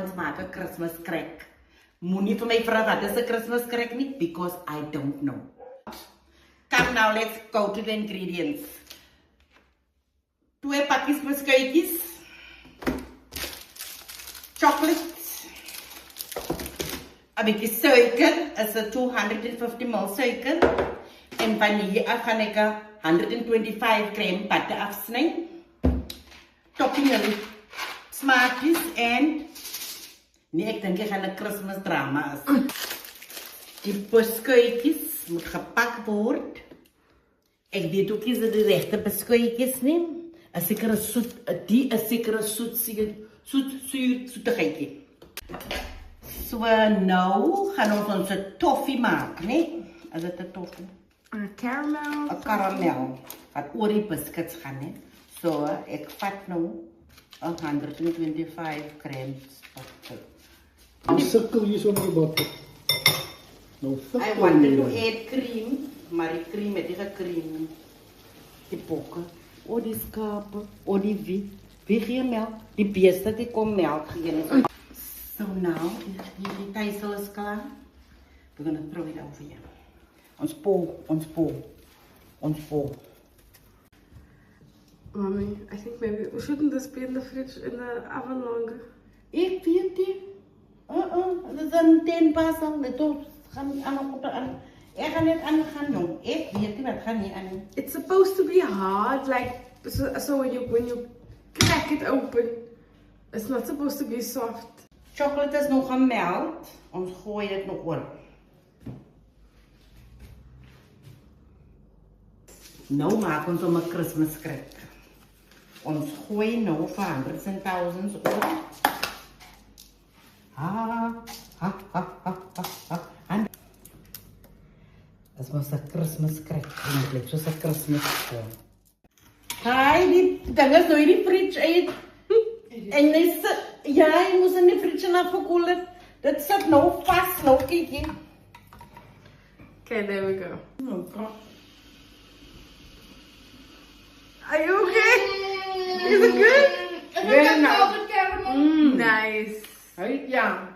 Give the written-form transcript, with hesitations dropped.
ons maak 'n Christmas crack. Moenie vir my vra wat is 'n Christmas crack nie, because I don't know. Come now, let's go to the ingredients. 2 pakkies beskuitjies. Chocolate. 'n bietjie suiker, is 'n 250 ml suiker. En vanille gaan ek 125 gram butter afsny. Topping smarties en nee, ek dink ek gaan 'n Christmas drama is. Die beskuitjies moet gepak word. Ek weet ook nie of dit die regte beskuitjies nie. 'n sekere soet, die 'n sekere soetigheidjie. So nou gaan ons 'n toffee maak, né? Is dit 'n toffee? 'n caramel. 'n karamel wat oor die biscuits gaan, né? So ek vat nou 125 grams of You circle hier so met die botter. Nou I wanted to add cream, maar die cream het nie gekream. Die bokke, o die skape, o die melk, die beeste die kom melk gee. So now, die tysel is klaar. We're gonna throw it over here. Ons po. Mommy, I think maybe we shouldn't this be in the fridge in the oven longer. Ek weet nie. Dit is 10 pas al, dit gaan nie aan op aan. Ek gaan net aan gaan doen. Ek weet nie wat gaan nie aan. It's supposed to be hard, like so when you crack it open, it's not supposed to be soft. Chocolate is nog gemeld. Ons gooi dit nog oor. Nou maak ons 'n Christmas crack. Ons gooi nou vir hundreds and thousands oor. En dit was 'n Christmas crack eintlik, soos 'n Christmas boom. Hi, die ding is nou in die fridge uit. En dis ja, jy moet in die fridge na verkoel het. Dit sit nou vas, nou kykie. Okay, there we go. Okay. Are you okay? Is it good? Very nice. Nice. Ja.